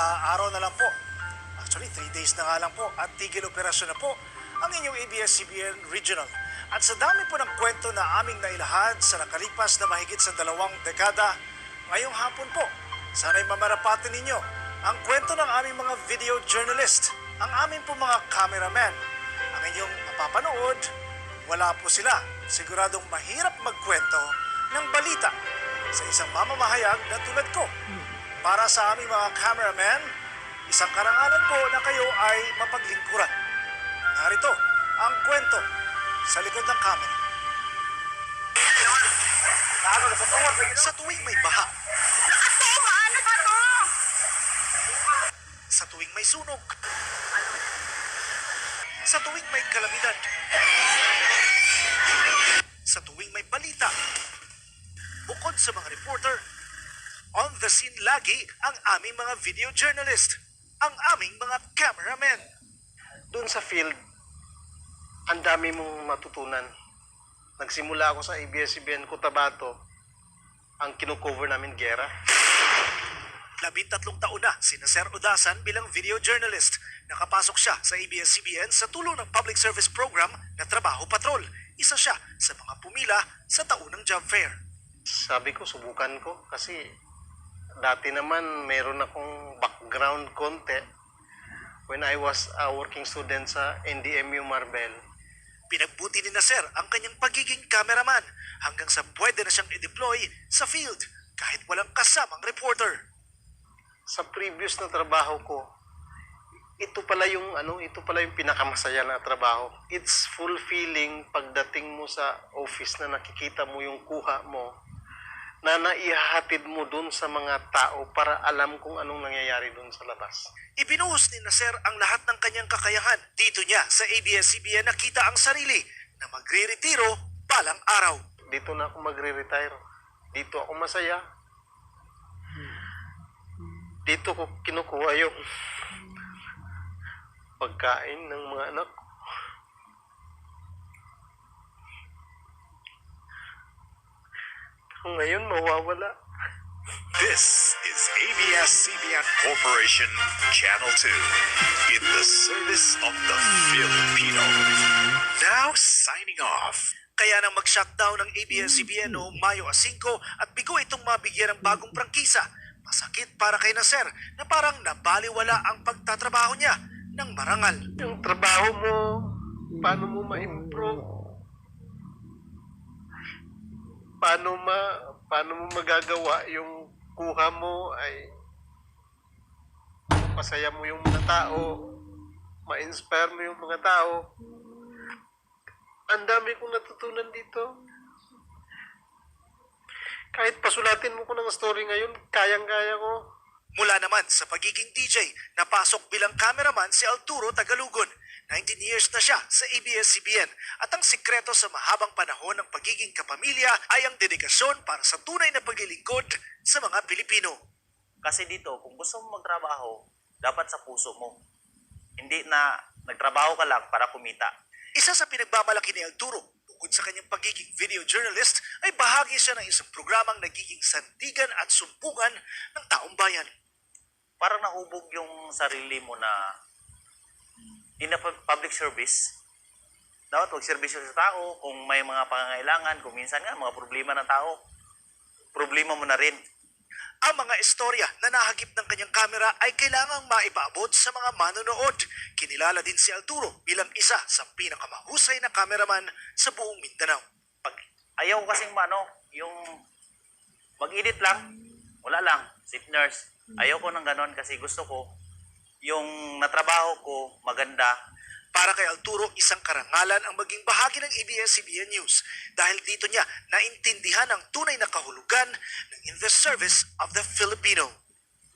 araw na lang po. Actually, 3 days na nga lang po at tigil operasyon na po ang inyong ABS-CBN Regional. At sa dami po ng kwento na aming nailahad sa nakalipas na mahigit sa 2 dekada, ngayong hapon po, sana'y mamarapatin ninyo ang kwento ng aming mga video journalist, ang aming po mga cameraman. Ang inyong mapapanood, wala po sila. Siguradong mahirap magkwento ng balita sa isang mamamahayag na tulad ko. Para sa aming mga cameraman, isang karangalan po na kayo ay mapaglingkuran. Narito ang kwento sa likod ng camera. Sa tuwing may baha, Ano ba to? sa tuwing may sunog, sa tuwing may kalamidad, sa tuwing may balita, bukod sa mga reporter, on the scene lagi ang aming mga video journalist, ang aming mga cameramen. Doon sa field, ang dami mong matutunan. Nagsimula ako sa ABS-CBN Cotabato, ang kinukover namin gera. 13 taon na sina Sir Odasan bilang video journalist. Nakapasok siya sa ABS-CBN sa tulong ng public service program na Trabaho Patrol. Isa siya sa mga pumila sa taunang job fair. Sabi ko, subukan ko kasi dati naman meron akong background konti when I was a working student sa NDMU Marbel. Pinagbuti ni na Sir ang kanyang pagiging cameraman hanggang sa pwede na siyang i-deploy sa field kahit walang kasamang reporter. Sa previous na trabaho ko, ito pala yung pinakamasaya na trabaho. It's fulfilling pagdating mo sa office na nakikita mo yung kuha mo, na naihahatid mo dun sa mga tao para alam kung anong nangyayari dun sa labas. Ibinuhos ni na Sir ang lahat ng kanyang kakayahan. Dito niya sa ABS-CBN nakita ang sarili na magre-retiro balang araw. Dito na ako magre-retire. Dito ako masaya. Dito ko kinukuha yung pagkain ng mga anak ko. Pero ngayon mawawala. This is ABS-CBN Corporation Channel 2 in the service of the Filipino. Now signing off. Kaya nang mag-shutdown ng ABS-CBN noong Mayo 5 at bigo itong mabigyan ng bagong prangkisa, masakit para kay na Sir na parang nabaliwala ang pagtatrabaho niya ng marangal. Yung trabaho mo, paano mo ma-improve? Paano mo magagawa yung kuha mo ay masaya mo yung mga tao, ma-inspire mo yung mga tao. Ang dami kong natutunan dito. Kahit pasulatin mo ko ng story ngayon, kayang-kaya ko. Mula naman sa pagiging DJ, napasok bilang cameraman si Arturo Tagalugon. 19 years na siya sa ABS-CBN at ang sikreto sa mahabang panahon ng pagiging kapamilya ay ang dedikasyon para sa tunay na paglilingkod sa mga Pilipino. Kasi dito, kung gusto mo magtrabaho, dapat sa puso mo. Hindi na nagtrabaho ka lang para kumita. Isa sa pinagmamalaki ni Arturo, bukod sa kanyang pagiging video journalist, ay bahagi siya ng isang programang nagiging sandigan at sumpungan ng taong bayan. Parang nahubog yung sarili mo na in a public service. Dapat mag-servisyo sa tao kung may mga pangangailangan, kung minsan nga mga problema ng tao, problema mo na rin. Ang mga istorya na nahagip ng kanyang kamera ay kailangang maipaabot sa mga manonood. Kinilala din si Arturo bilang isa sa pinakamahusay na cameraman sa buong Mindanao. Ayaw kasing yung mag-edit lang, wala lang, sit nurse. Ayaw ko ng ganon kasi gusto ko yung natrabaho ko maganda. Para kay Arturo, isang karangalan ang maging bahagi ng ABS-CBN News dahil dito niya naintindihan ang tunay na kahulugan ng in the service of the Filipino.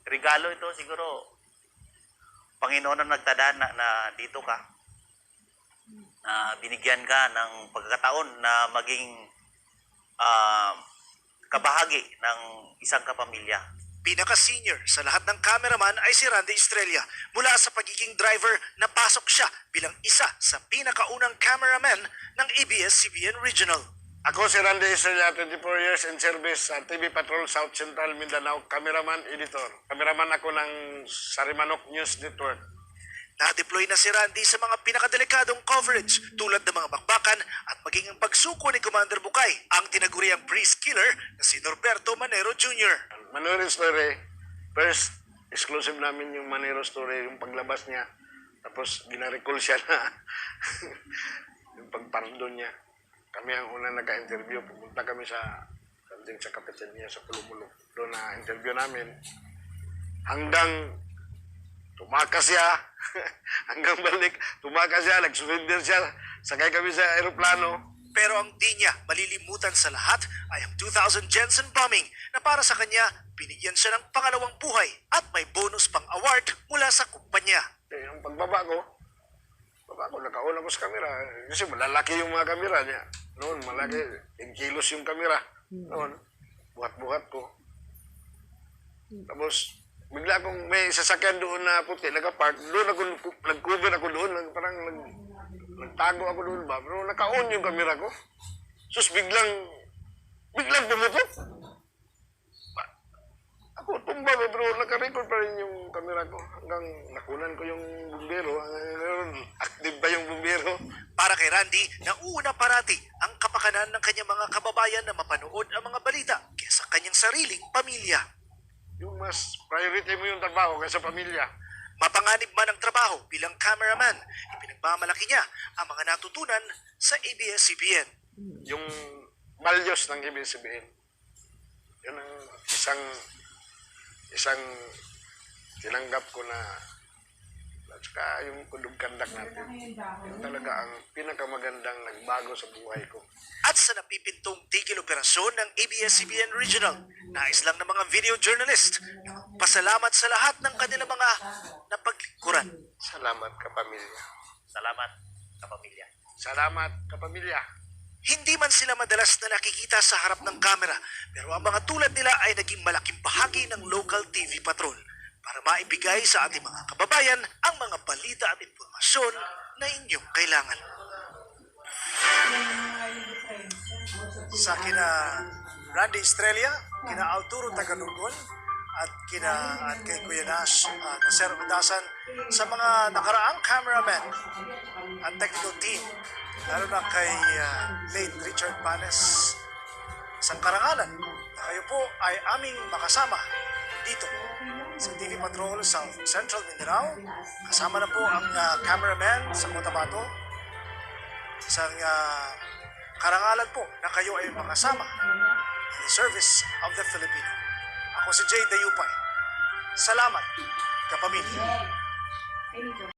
Regalo ito siguro, Panginoon ang nagtadhana na dito ka. Binigyan ka ng pagkakataon na maging kabahagi ng isang kapamilya. Pinaka-senior sa lahat ng cameraman ay si Randy Estrella. Mula sa pagiging driver, napasok siya bilang isa sa pinakaunang cameraman ng ABS-CBN Regional. Ako si Randy Estrella, 24 years in service sa TV Patrol South Central Mindanao, cameraman, editor. Cameraman ako ng Sarimanok News Network. Na-deploy na si Randy sa mga pinakadelikadong coverage tulad ng mga bakbakan at maging ang pagsuko ni Commander Bukay, ang tinaguriang priest killer na si Norberto Manero Jr. Manero Story, first exclusive namin yung Manero Story, yung paglabas niya. Tapos gina-recall siya na yung pagpardon niya. Kami ang una nagka-interview. Pumunta kami sa kapitan niya sa Pulumulok. Doon na interview namin. Hanggang tumakas siya. Hanggang balik, tumakas siya, nag-surrender siya. Sakay kami sa aeroplano. Pero ang di niya malilimutan sa lahat ay ang 2000 Jensen bombing na para sa kanya, binigyan siya ng pangalawang buhay at may bonus pang award mula sa kumpanya. Yung pagbaba ko, nakauna ko sa kamera. Kasi malalaki yung mga kamera niya. Noon, malaki. 10 kilos yung kamera. Noon, buhat-buhat ko. Tapos, bigla akong may sasakyan doon na puti, nakapark. Doon ako, nag-cover ako doon. Parang nagtago ako doon ba. Pero naka-on yung kamera ko. Sus, biglang pumutok. Ako tumba pero naka-record pa rin yung kamera ko. Hanggang nakunan ko yung bumbero. Active ba yung bumbero? Para kay Randy, nauuna parati ang kapakanan ng kanyang mga kababayan na mapanood ang mga balita kaysa kanyang sariling pamilya. Yung mas priority mo yung trabaho kaysa pamilya. Mapanganib man ang trabaho bilang cameraman, ipinagmamalaki niya ang mga natutunan sa ABS-CBN. Yung values ng ABS-CBN. Yun ang isang tinanggap ko na at saka yung kudug-kandak natin. Yun talaga ang pinakamagandang nagbago sa buhay ko. At sa napipintong tigil operasyon ng ABS-CBN Regional, nais lang ng mga video journalist na pasalamat sa lahat ng kanilang mga napaglingkuran. Salamat kapamilya. Salamat, kapamilya. Salamat kapamilya. Hindi man sila madalas na nakikita sa harap ng kamera, pero ang mga tulad nila ay naging malaking bahagi ng local TV patrol para maibigay sa ating mga kababayan ang mga balita at impormasyon na inyong kailangan. Sa kina Randy Estrella, kina Arturo Tagalugol, at kay Kuya Nash, Nasser Udasan, sa mga nakaraang cameraman at technical team, lalo na kay late Richard Panes, sa karangalan na kayo po ay aming makasama dito sa TV Patrol South Central Mindanao. Kasama na po ang cameraman sa Cotabato. Isang karangalan po na kayo ay makasama in the service of the Filipino. Ako si Jay Dayupay. Salamat, kapamilya.